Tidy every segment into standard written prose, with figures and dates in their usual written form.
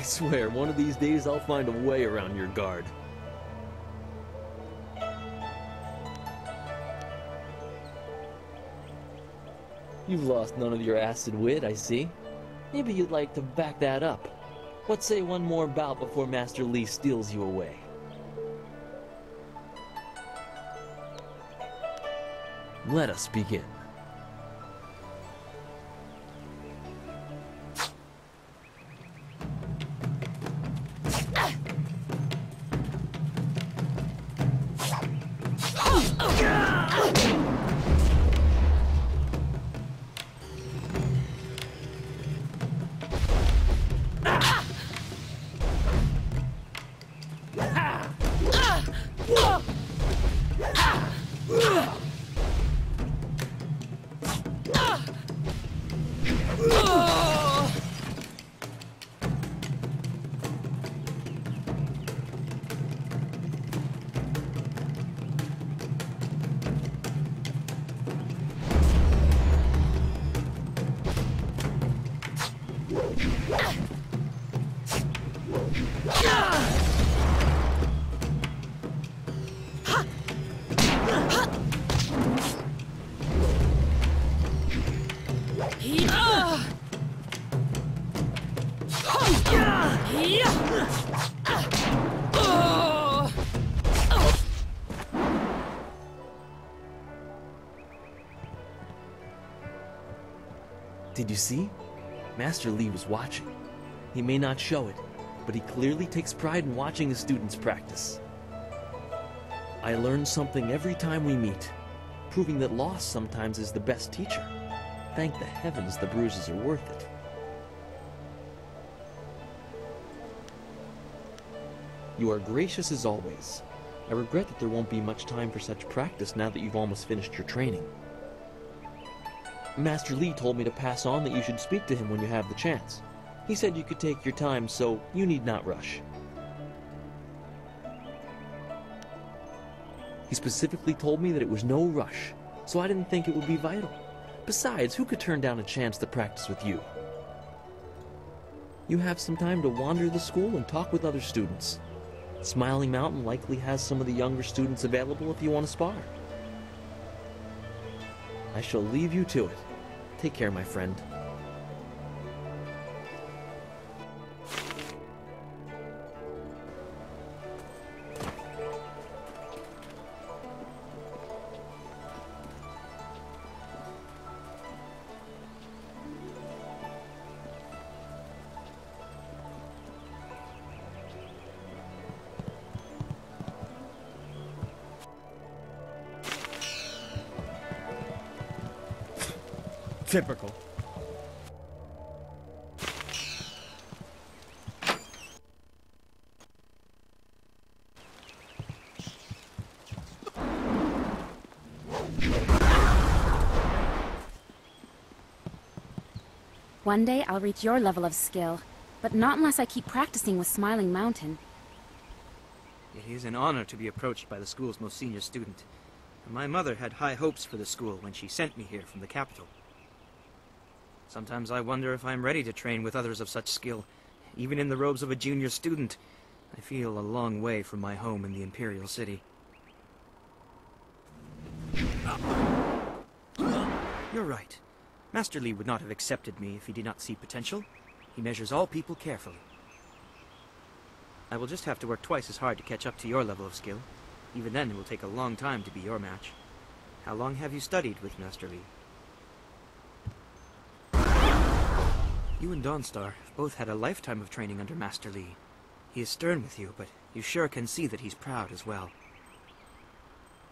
I swear, one of these days I'll find a way around your guard. You've lost none of your acid wit, I see. Maybe you'd like to back that up. What say one more bout before Master Li steals you away? Let us begin. Did you see? Master Li was watching. He may not show it, but he clearly takes pride in watching his students practice. I learn something every time we meet, proving that loss sometimes is the best teacher. Thank the heavens the bruises are worth it. You are gracious as always. I regret that there won't be much time for such practice now that you've almost finished your training. Master Li told me to pass on that you should speak to him when you have the chance. He said you could take your time, so you need not rush. He specifically told me that it was no rush, so I didn't think it would be vital. Besides, who could turn down a chance to practice with you? You have some time to wander the school and talk with other students. Smiling Mountain likely has some of the younger students available if you want to spar. I shall leave you to it. Take care, my friend. Typical. One day I'll reach your level of skill, but not unless I keep practicing with Smiling Mountain. It is an honor to be approached by the school's most senior student. My mother had high hopes for the school when she sent me here from the capital. Sometimes I wonder if I'm ready to train with others of such skill. Even in the robes of a junior student, I feel a long way from my home in the Imperial City. You're right. Master Li would not have accepted me if he did not see potential. He measures all people carefully. I will just have to work twice as hard to catch up to your level of skill. Even then, it will take a long time to be your match. How long have you studied with Master Li? You and Dawnstar have both had a lifetime of training under Master Li. He is stern with you, but you sure can see that he's proud as well.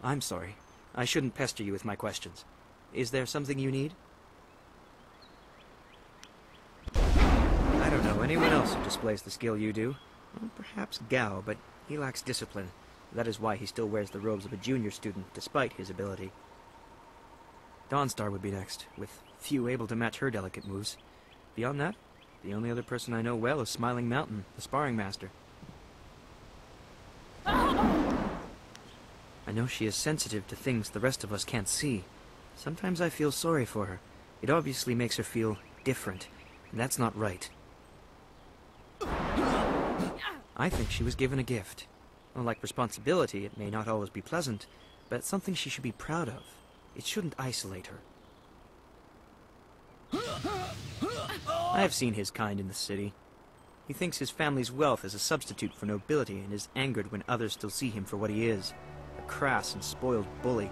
I'm sorry. I shouldn't pester you with my questions. Is there something you need? I don't know anyone else who displays the skill you do. Well, perhaps Gao, but he lacks discipline. That is why he still wears the robes of a junior student, despite his ability. Dawnstar would be next, with few able to match her delicate moves. Beyond that, the only other person I know well is Smiling Mountain, the sparring master. I know she is sensitive to things the rest of us can't see. Sometimes I feel sorry for her. It obviously makes her feel different, and that's not right. I think she was given a gift. Unlike responsibility, it may not always be pleasant, but it's something she should be proud of. It shouldn't isolate her. I have seen his kind in the city. He thinks his family's wealth is a substitute for nobility and is angered when others still see him for what he is, a crass and spoiled bully.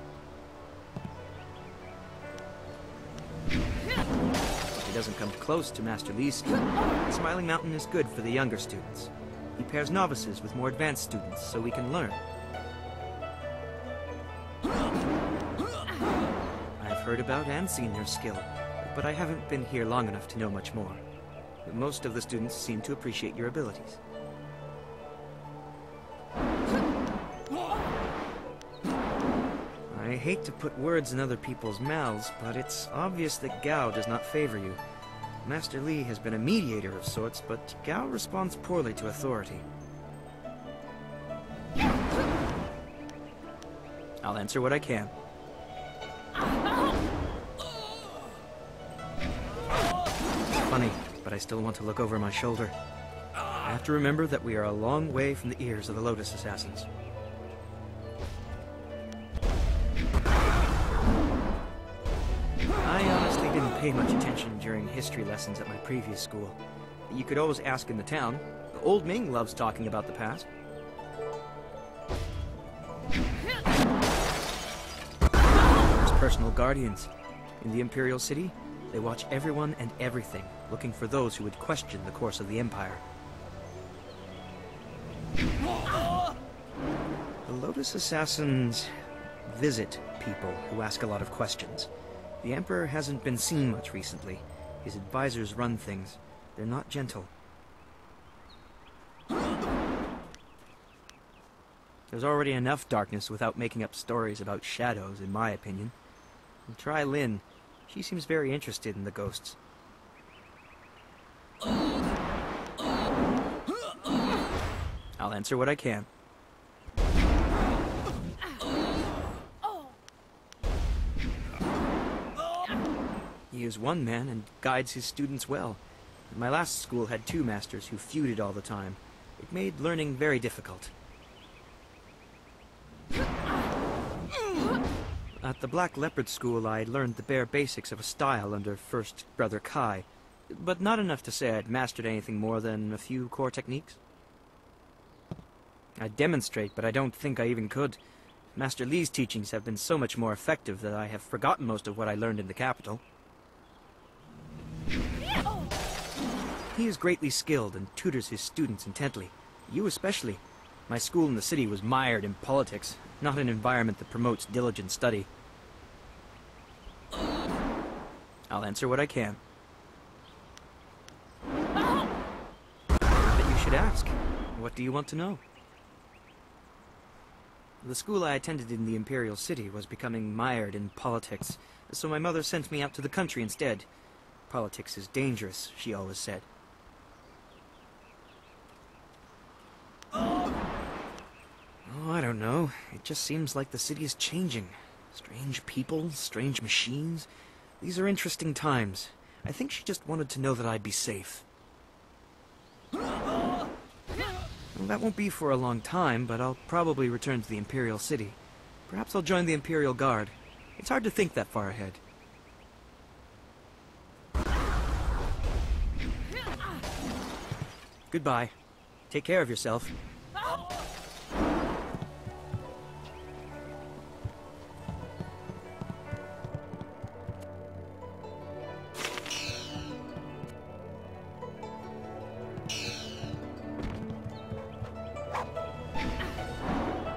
He doesn't come close to Master Lee's school. Smiling Mountain is good for the younger students. He pairs novices with more advanced students so we can learn. I've heard about and seen their skill, but I haven't been here long enough to know much more. Most of the students seem to appreciate your abilities. I hate to put words in other people's mouths, but it's obvious that Gao does not favor you. Master Lee has been a mediator of sorts, but Gao responds poorly to authority. I'll answer what I can. Funny, but I still want to look over my shoulder. I have to remember that we are a long way from the ears of the Lotus Assassins. I honestly didn't pay much attention during history lessons at my previous school. You could always ask in the town. Old Ming loves talking about the past. There's personal guardians. In the Imperial City, they watch everyone and everything, looking for those who would question the course of the Empire. The Lotus Assassins visit people who ask a lot of questions. The Emperor hasn't been seen much recently. His advisors run things. They're not gentle. There's already enough darkness without making up stories about shadows, in my opinion. And try Lynn. She seems very interested in the ghosts. I'll answer what I can. He is one man and guides his students well. My last school had two masters who feuded all the time. It made learning very difficult. At the Black Leopard School, I learned the bare basics of a style under First Brother Kai, but not enough to say I'd mastered anything more than a few core techniques. I'd demonstrate, but I don't think I even could. Master Lee's teachings have been so much more effective that I have forgotten most of what I learned in the capital. He is greatly skilled and tutors his students intently. You especially. My school in the city was mired in politics, not an environment that promotes diligent study. I'll answer what I can. But you should ask. What do you want to know? The school I attended in the Imperial City was becoming mired in politics, so my mother sent me out to the country instead. Politics is dangerous, she always said. Oh, I don't know. It just seems like the city is changing. Strange people, strange machines. These are interesting times. I think she just wanted to know that I'd be safe. Well, that won't be for a long time, but I'll probably return to the Imperial City. Perhaps I'll join the Imperial Guard. It's hard to think that far ahead. Goodbye. Take care of yourself.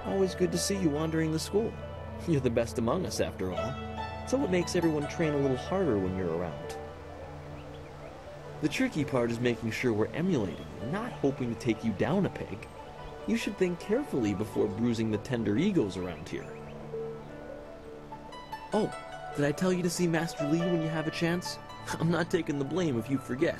Always good to see you wandering the school. You're the best among us, after all. So it makes everyone train a little harder when you're around. The tricky part is making sure we're emulating, not hoping to take you down a peg. You should think carefully before bruising the tender egos around here. Oh, did I tell you to see Master Lee when you have a chance? I'm not taking the blame if you forget.